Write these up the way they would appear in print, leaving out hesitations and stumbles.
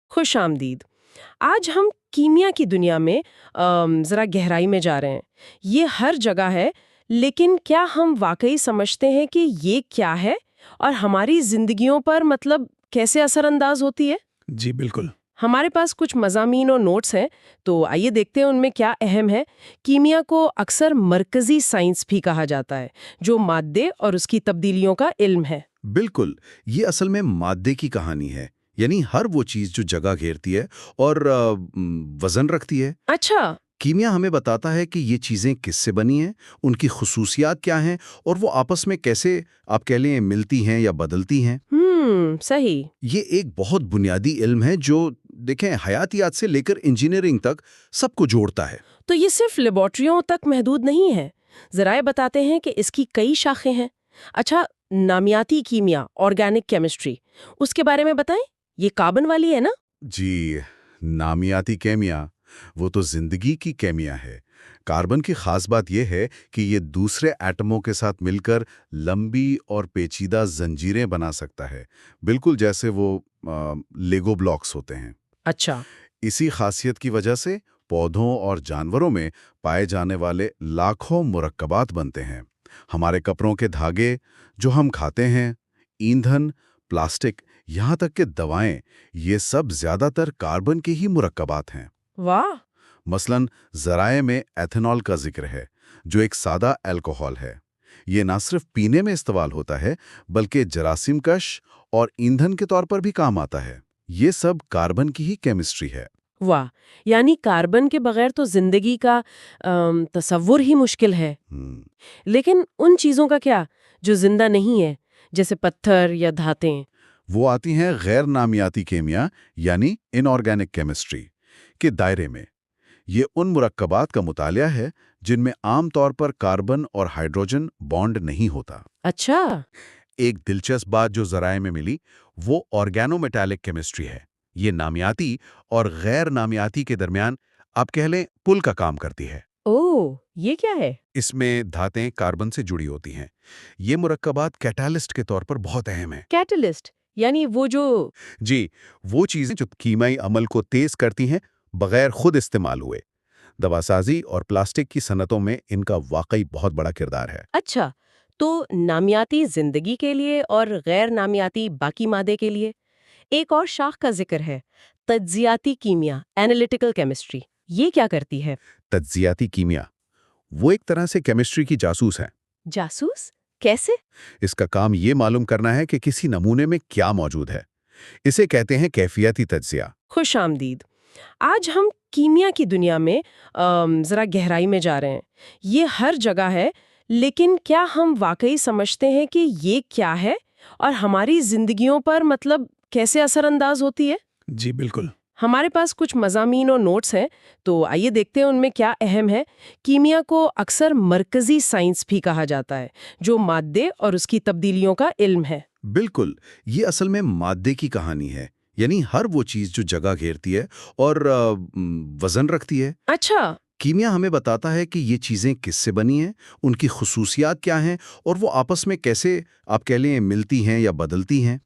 خوش آمدید۔ آج ہم کیمیا کی دنیا میں ذرا گہرائی میں جا رہے ہیں۔ یہ ہر جگہ ہے، لیکن کیا ہم واقعی سمجھتے ہیں کہ یہ کیا ہے اور ہماری زندگیوں پر کیسے اثر انداز ہوتی ہے؟ جی بالکل۔ ہمارے پاس کچھ مضامین اور نوٹس ہیں، تو آئیے دیکھتے ہیں ان میں کیا اہم ہے۔ کیمیا کو اکثر مرکزی سائنس بھی کہا جاتا ہے، جو مادے اور اس کی تبدیلیوں کا علم ہے۔ بالکل، یہ اصل میں مادے کی کہانی ہے، یعنی ہر وہ چیز جو جگہ گھیرتی ہے اور وزن رکھتی ہے۔ اچھا۔ کیمیا ہمیں بتاتا ہے کہ یہ چیزیں کس سے بنی ہیں، ان کی خصوصیات کیا ہیں اور وہ آپس میں کیسے آپ کہہ لیں ملتی ہیں یا بدلتی ہیں۔ صحیح۔ یہ ایک بہت بنیادی علم ہے جو دیکھیں حیاتیات سے لے کر انجینئرنگ تک سب کو جوڑتا ہے۔ تو یہ صرف لیبارٹریوں تک محدود نہیں ہے، ذرائع بتاتے ہیں کہ اس کی کئی شاخیں ہیں۔ اچھا، نامیاتی کیمیا، آرگینک کیمسٹری، اس کے بارے میں بتائیں۔ یہ کاربن والی ہے نا؟ جی، نامیاتی کیمیا وہ تو زندگی کی کیمیا ہے۔ کاربن کی خاص بات یہ ہے کہ یہ دوسرے ایٹموں کے ساتھ مل کر لمبی اور پیچیدہ زنجیریں بنا سکتا ہے، بالکل جیسے وہ لیگو بلاکس ہوتے ہیں۔ اچھا۔ اسی خاصیت کی وجہ سے پودوں اور جانوروں میں پائے جانے والے لاکھوں مرکبات بنتے ہیں۔ ہمارے کپڑوں کے دھاگے جو ہم کھاتے ہیں، ایندھن، پلاسٹک، یہاں تک کہ دوائیں، یہ سب زیادہ تر کاربن کے ہی مرکبات ہیں۔ واہ! مثلاً ذرائع میں ایتھنول کا ذکر ہے، جو ایک سادہ الکحل ہے۔ یہ نہ صرف پینے میں استعمال ہوتا ہے، بلکہ جراثیم کش اور ایندھن کے طور پر بھی کام آتا ہے۔ یہ سب کاربن کی ہی کیمسٹری ہے۔ واہ! یعنی کاربن کے بغیر تو زندگی کا تصور ہی مشکل ہے۔ لیکن ان چیزوں کا کیا جو زندہ نہیں ہے، جیسے پتھر یا دھاتیں؟ وہ آتی ہیں غیر نامیاتی کیمیا یعنی ان آرگینک کیمسٹری کے دائرے میں۔ یہ ان مرکبات کا مطالعہ ہے جن میں عام طور پر کاربن اور ہائیڈروجن بانڈ نہیں ہوتا۔ اچھا۔ ایک دلچسپ بات جو ذرائع میں ملی وہ آرگینو میٹالک کیمسٹری ہے۔ یہ نامیاتی اور غیر نامیاتی کے درمیان آپ کہہ لیں پل کا کام کرتی ہے۔ اوہ، یہ کیا ہے؟ اس میں دھاتیں کاربن سے جڑی ہوتی ہیں۔ یہ مرکبات کیٹالسٹ کے طور پر بہت اہم ہیں۔ کیٹلسٹ یعنی وہ جو… جی، وہ چیزیں جو کیمیائی عمل کو تیز کرتی ہیں بغیر خود استعمال ہوئے۔ دواسازی اور پلاسٹک کی صنعتوں میں ان کا واقعی بہت بڑا کردار ہے۔ اچھا، تو نامیاتی زندگی کے لیے اور غیر نامیاتی باقی مادے کے لیے ایک اور شاخ کا ذکر ہے، تجزیاتی کیمیا، اینالیٹیکل کیمسٹری۔ یہ کیا کرتی ہے؟ تجزیاتی کیمیا وہ ایک طرح سے کیمسٹری کی جاسوس ہے۔ جاسوس؟ کیسے؟ اس کا کام یہ معلوم کرنا ہے کہ کسی نمونے میں کیا موجود ہے۔ اسے کہتے ہیں کیفیتی تجزیہ۔ خوش آمدید۔ آج ہم کیمیا کی دنیا میں ذرا گہرائی میں جا رہے ہیں۔ یہ ہر جگہ ہے، لیکن کیا ہم واقعی سمجھتے ہیں کہ یہ کیا ہے اور ہماری زندگیوں پر کیسے اثر انداز ہوتی ہے؟ جی بالکل۔ ہمارے پاس کچھ مضامین اور نوٹس ہیں، تو آئیے دیکھتے ہیں ان میں کیا اہم ہے۔ کیمیا کو اکثر مرکزی سائنس بھی کہا جاتا ہے، جو مادے اور اس کی تبدیلیوں کا علم ہے۔ بالکل، یہ اصل میں مادے کی کہانی ہے، یعنی ہر وہ چیز جو جگہ گھیرتی ہے اور وزن رکھتی ہے۔ اچھا۔ کیمیا ہمیں بتاتا ہے کہ یہ چیزیں کس سے بنی ہیں، ان کی خصوصیات کیا ہیں اور وہ آپس میں کیسے آپ کہہ لیں ملتی ہیں یا بدلتی ہیں۔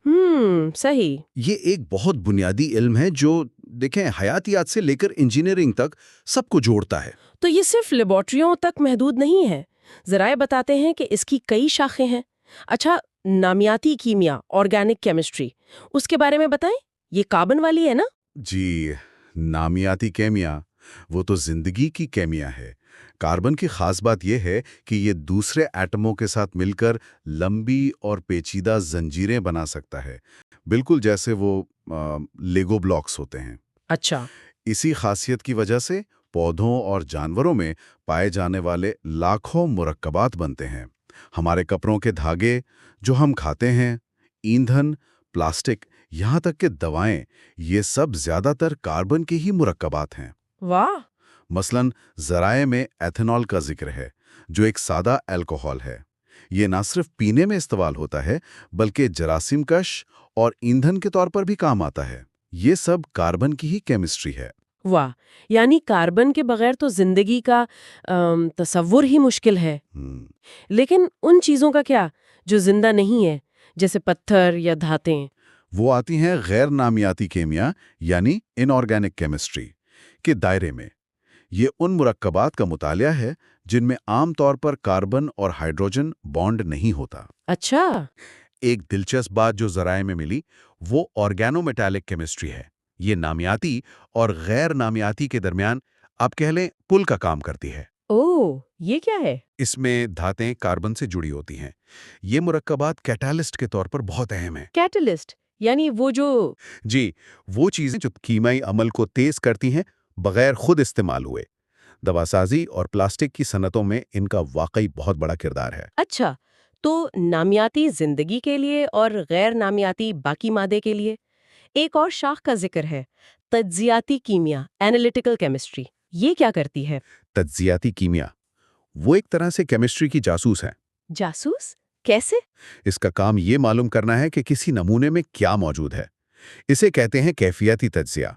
صحیح۔ یہ ایک بہت بنیادی علم ہے جو دیکھیں حیاتیات سے لے کر انجینئرنگ تک سب کو جوڑتا ہے۔ تو یہ صرف لیبارٹریوں تک محدود نہیں ہے، ذرائع بتاتے ہیں کہ اس کی کئی شاخیں ہیں۔ اچھا، نامیاتی کیمیا، آرگینک کیمسٹری، اس کے بارے میں بتائیں۔ یہ کاربن والی ہے نا؟ جی، نامیاتی کیمیا وہ تو زندگی کی کیمیا ہے۔ کاربن کی خاص بات یہ ہے کہ یہ دوسرے ایٹموں کے ساتھ مل کر لمبی اور پیچیدہ زنجیریں بنا سکتا ہے، بالکل جیسے وہ لیگو بلاکس ہوتے ہیں۔ اچھا۔ اسی خاصیت کی وجہ سے پودوں اور جانوروں میں پائے جانے والے لاکھوں مرکبات بنتے ہیں۔ ہمارے کپڑوں کے دھاگے جو ہم کھاتے ہیں، ایندھن، پلاسٹک، یہاں تک کہ دوائیں، یہ سب زیادہ تر کاربن کے ہی مرکبات ہیں۔ واہ! مثلاً ذرائع میں ایتھنول کا ذکر ہے، جو ایک سادہ الکحل ہے۔ یہ نہ صرف پینے میں استعمال ہوتا ہے، بلکہ جراثیم کش اور ایندھن کے طور پر بھی کام آتا ہے۔ یہ سب کاربن کی ہی کیمسٹری ہے۔ واہ! یعنی کاربن کے بغیر تو زندگی کا تصور ہی مشکل ہے۔ لیکن ان چیزوں کا کیا جو زندہ نہیں ہے، جیسے پتھر یا دھاتیں؟ وہ آتی ہیں غیر نامیاتی کیمیا یعنی ان آرگینک کیمسٹری کے دائرے میں۔ یہ ان مرکبات کا مطالعہ ہے جن میں عام طور پر کاربن اور ہائیڈروجن بانڈ نہیں ہوتا۔ اچھا۔ ایک دلچسپ بات جو ذرائع میں ملی وہ آرگینو میٹالک کیمسٹری ہے۔ یہ نامیاتی اور غیر نامیاتی کے درمیان آپ کہہ لیں پل کا کام کرتی ہے۔ اوہ، یہ کیا ہے؟ اس میں دھاتیں کاربن سے جڑی ہوتی ہیں۔ یہ مرکبات کیٹالسٹ کے طور پر بہت اہم ہیں۔ کیٹلسٹ یعنی وہ جو… جی، وہ چیزیں جو کیمیائی عمل کو تیز کرتی ہیں بغیر خود استعمال ہوئے۔ دواسازی اور پلاسٹک کی صنعتوں میں ان کا واقعی بہت بڑا کردار ہے۔ اچھا، تو نامیاتی زندگی کے لیے اور غیر نامیاتی باقی مادے کے لیے ایک اور شاخ کا ذکر ہے، تجزیاتی کیمیا، اینالیٹیکل کیمسٹری۔ یہ کیا کرتی ہے؟ تجزیاتی کیمیا وہ ایک طرح سے کیمسٹری کی جاسوس ہے۔ جاسوس؟ کیسے؟ اس کا کام یہ معلوم کرنا ہے کہ کسی نمونے میں کیا موجود ہے۔ اسے کہتے ہیں کیفیتی تجزیہ۔